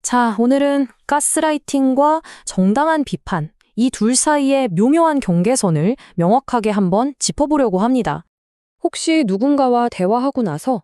자, 오늘은 가스라이팅과 정당한 비판, 이 둘 사이의 묘묘한 경계선을 명확하게 한번 짚어보려고 합니다. 혹시 누군가와 대화하고 나서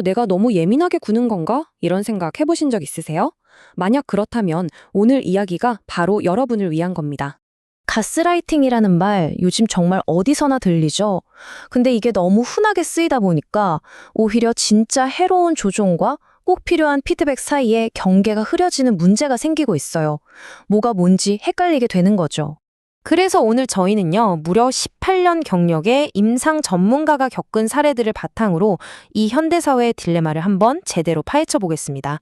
내가 너무 예민하게 구는 건가? 이런 생각 해보신 적 있으세요? 만약 그렇다면 오늘 이야기가 바로 여러분을 위한 겁니다. 가스라이팅이라는 말 요즘 정말 어디서나 들리죠? 근데 이게 너무 흔하게 쓰이다 보니까 오히려 진짜 해로운 조종과 꼭 필요한 피드백 사이에 경계가 흐려지는 문제가 생기고 있어요. 뭐가 뭔지 헷갈리게 되는 거죠. 그래서 오늘 저희는요, 무려 18년 경력의 임상 전문가가 겪은 사례들을 바탕으로 이 현대사회의 딜레마를 한번 제대로 파헤쳐 보겠습니다.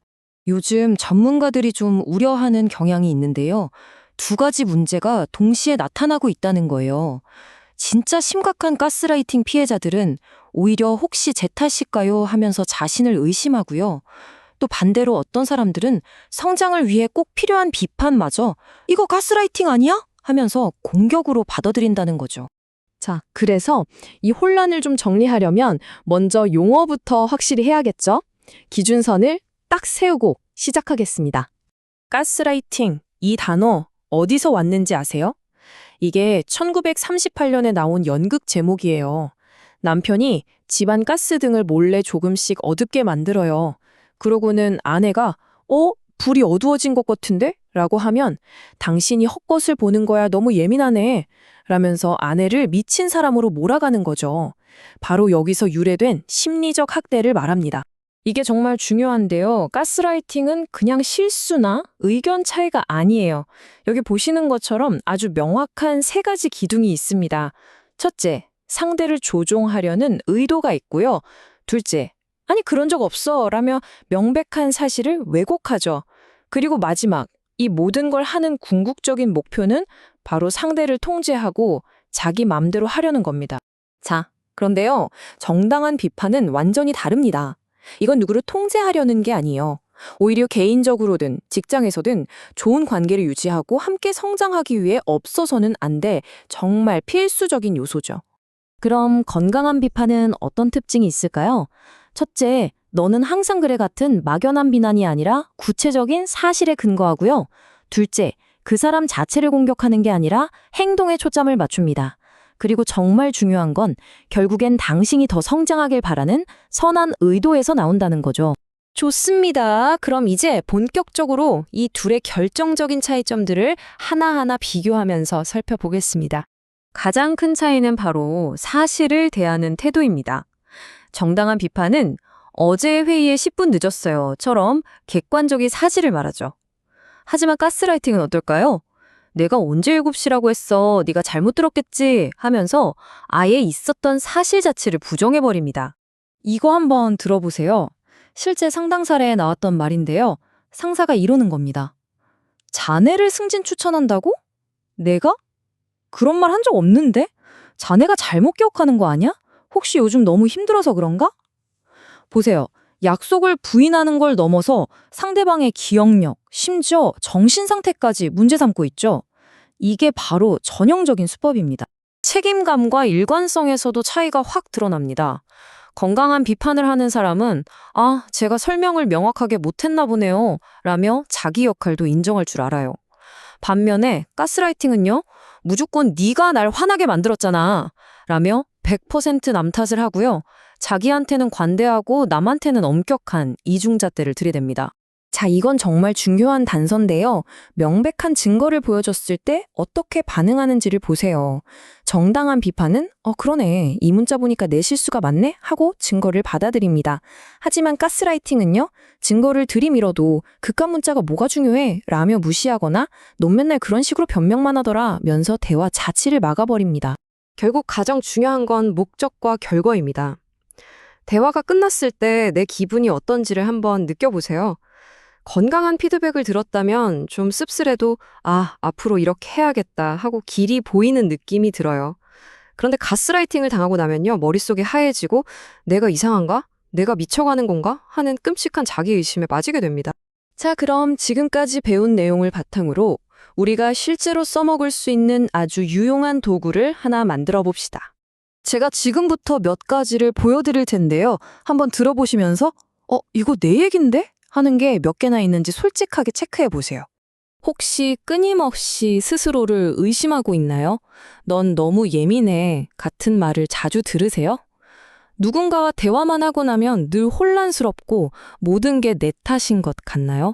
요즘 전문가들이 좀 우려하는 경향이 있는데요. 두 가지 문제가 동시에 나타나고 있다는 거예요. 진짜 심각한 가스라이팅 피해자들은 오히려 혹시 제 탓일까요 하면서 자신을 의심하고요. 또 반대로 어떤 사람들은 성장을 위해 꼭 필요한 비판마저 이거 가스라이팅 아니야? 하면서 공격으로 받아들인다는 거죠. 자, 그래서 이 혼란을 좀 정리하려면 먼저 용어부터 확실히 해야겠죠? 기준선을 딱 세우고 시작하겠습니다. 가스라이팅, 이 단어 어디서 왔는지 아세요? 이게 1938년에 나온 연극 제목이에요. 남편이 집안 가스등을 몰래 조금씩 어둡게 만들어요. 그러고는 아내가 불이 어두워진 것 같은데? 라고 하면 당신이 헛것을 보는 거야 너무 예민하네. 라면서 아내를 미친 사람으로 몰아가는 거죠. 바로 여기서 유래된 심리적 학대를 말합니다. 이게 정말 중요한데요. 가스라이팅은 그냥 실수나 의견 차이가 아니에요. 여기 보시는 것처럼 아주 명확한 세 가지 기둥이 있습니다. 첫째, 상대를 조종하려는 의도가 있고요. 둘째, 아니 그런 적 없어 라며 명백한 사실을 왜곡하죠. 그리고 마지막, 이 모든 걸 하는 궁극적인 목표는 바로 상대를 통제하고 자기 맘대로 하려는 겁니다. 자, 그런데요. 정당한 비판은 완전히 다릅니다. 이건 누구를 통제하려는 게 아니에요. 오히려 개인적으로든 직장에서든 좋은 관계를 유지하고 함께 성장하기 위해 없어서는 안 돼 정말 필수적인 요소죠. 그럼 건강한 비판은 어떤 특징이 있을까요? 첫째, 너는 항상 그래 같은 막연한 비난이 아니라 구체적인 사실에 근거하고요. 둘째, 그 사람 자체를 공격하는 게 아니라 행동에 초점을 맞춥니다. 그리고 정말 중요한 건 결국엔 당신이 더 성장하길 바라는 선한 의도에서 나온다는 거죠. 좋습니다. 그럼 이제 본격적으로 이 둘의 결정적인 차이점들을 하나하나 비교하면서 살펴보겠습니다. 가장 큰 차이는 바로 사실을 대하는 태도입니다. 정당한 비판은 어제 회의에 10분 늦었어요.처럼 객관적인 사실을 말하죠. 하지만 가스라이팅은 어떨까요? 내가 언제 7시라고 했어. 네가 잘못 들었겠지 하면서 아예 있었던 사실 자체를 부정해버립니다. 이거 한번 들어보세요. 실제 상담 사례에 나왔던 말인데요. 상사가 이러는 겁니다. 자네를 승진 추천한다고? 내가? 그런 말 한 적 없는데? 자네가 잘못 기억하는 거 아니야? 혹시 요즘 너무 힘들어서 그런가? 보세요. 약속을 부인하는 걸 넘어서 상대방의 기억력, 심지어 정신 상태까지 문제 삼고 있죠. 이게 바로 전형적인 수법입니다. 책임감과 일관성에서도 차이가 확 드러납니다. 건강한 비판을 하는 사람은 제가 설명을 명확하게 못했나 보네요. 라며 자기 역할도 인정할 줄 알아요. 반면에 가스라이팅은요. 무조건 네가 날 화나게 만들었잖아. 라며 100% 남 탓을 하고요. 자기한테는 관대하고 남한테는 엄격한 이중잣대를 들이댑니다. 자, 이건 정말 중요한 단서인데요. 명백한 증거를 보여줬을 때 어떻게 반응하는지를 보세요. 정당한 비판은 그러네. 이 문자 보니까 내 실수가 맞네? 하고 증거를 받아들입니다. 하지만 가스라이팅은요. 증거를 들이밀어도 그깟 문자가 뭐가 중요해? 라며 무시하거나 넌 맨날 그런 식으로 변명만 하더라 면서 대화 자체를 막아버립니다. 결국 가장 중요한 건 목적과 결과입니다. 대화가 끝났을 때 내 기분이 어떤지를 한번 느껴보세요. 건강한 피드백을 들었다면 좀 씁쓸해도 앞으로 이렇게 해야겠다 하고 길이 보이는 느낌이 들어요. 그런데 가스라이팅을 당하고 나면요. 머릿속이 하얘지고 내가 이상한가? 내가 미쳐가는 건가? 하는 끔찍한 자기의심에 빠지게 됩니다. 자, 그럼 지금까지 배운 내용을 바탕으로 우리가 실제로 써먹을 수 있는 아주 유용한 도구를 하나 만들어 봅시다. 제가 지금부터 몇 가지를 보여드릴 텐데요. 한번 들어보시면서 이거 내 얘긴데? 하는 게 몇 개나 있는지 솔직하게 체크해 보세요. 혹시 끊임없이 스스로를 의심하고 있나요? 넌 너무 예민해 같은 말을 자주 들으세요? 누군가와 대화만 하고 나면 늘 혼란스럽고 모든 게 내 탓인 것 같나요?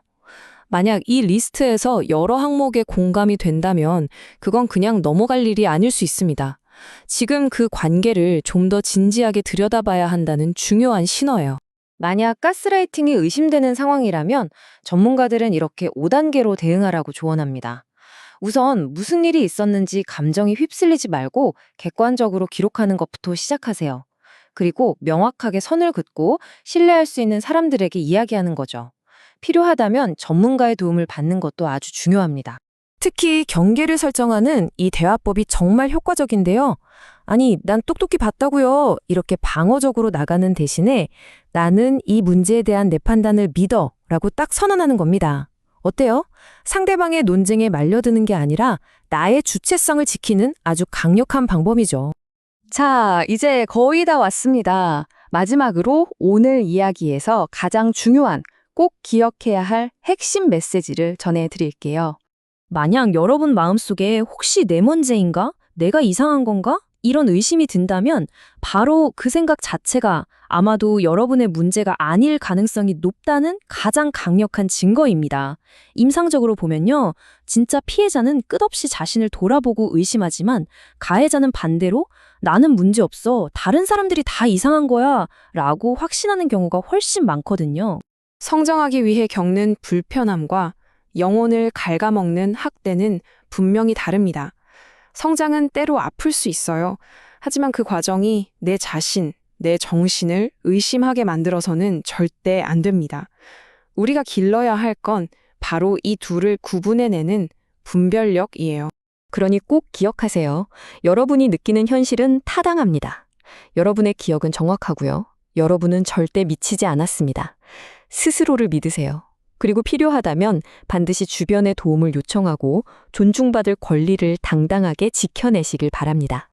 만약 이 리스트에서 여러 항목에 공감이 된다면 그건 그냥 넘어갈 일이 아닐 수 있습니다. 지금 그 관계를 좀 더 진지하게 들여다봐야 한다는 중요한 신호예요. 만약 가스라이팅이 의심되는 상황이라면 전문가들은 이렇게 5단계로 대응하라고 조언합니다. 우선 무슨 일이 있었는지 감정이 휩쓸리지 말고 객관적으로 기록하는 것부터 시작하세요. 그리고 명확하게 선을 긋고 신뢰할 수 있는 사람들에게 이야기하는 거죠. 필요하다면 전문가의 도움을 받는 것도 아주 중요합니다. 특히 경계를 설정하는 이 대화법이 정말 효과적인데요. 아니, 난 똑똑히 봤다고요. 이렇게 방어적으로 나가는 대신에 나는 이 문제에 대한 내 판단을 믿어 라고 딱 선언하는 겁니다. 어때요? 상대방의 논쟁에 말려드는 게 아니라 나의 주체성을 지키는 아주 강력한 방법이죠. 자, 이제 거의 다 왔습니다. 마지막으로 오늘 이야기에서 가장 중요한 꼭 기억해야 할 핵심 메시지를 전해드릴게요. 만약 여러분 마음속에 혹시 내 문제인가? 내가 이상한 건가? 이런 의심이 든다면 바로 그 생각 자체가 아마도 여러분의 문제가 아닐 가능성이 높다는 가장 강력한 증거입니다. 임상적으로 보면요. 진짜 피해자는 끝없이 자신을 돌아보고 의심하지만 가해자는 반대로 나는 문제 없어. 다른 사람들이 다 이상한 거야. 라고 확신하는 경우가 훨씬 많거든요. 성장하기 위해 겪는 불편함과 영혼을 갉아먹는 학대는 분명히 다릅니다. 성장은 때로 아플 수 있어요. 하지만 그 과정이 내 자신, 내 정신을 의심하게 만들어서는 절대 안 됩니다. 우리가 길러야 할 건 바로 이 둘을 구분해내는 분별력이에요. 그러니 꼭 기억하세요. 여러분이 느끼는 현실은 타당합니다. 여러분의 기억은 정확하고요. 여러분은 절대 미치지 않았습니다. 스스로를 믿으세요. 그리고 필요하다면 반드시 주변의 도움을 요청하고 존중받을 권리를 당당하게 지켜내시길 바랍니다.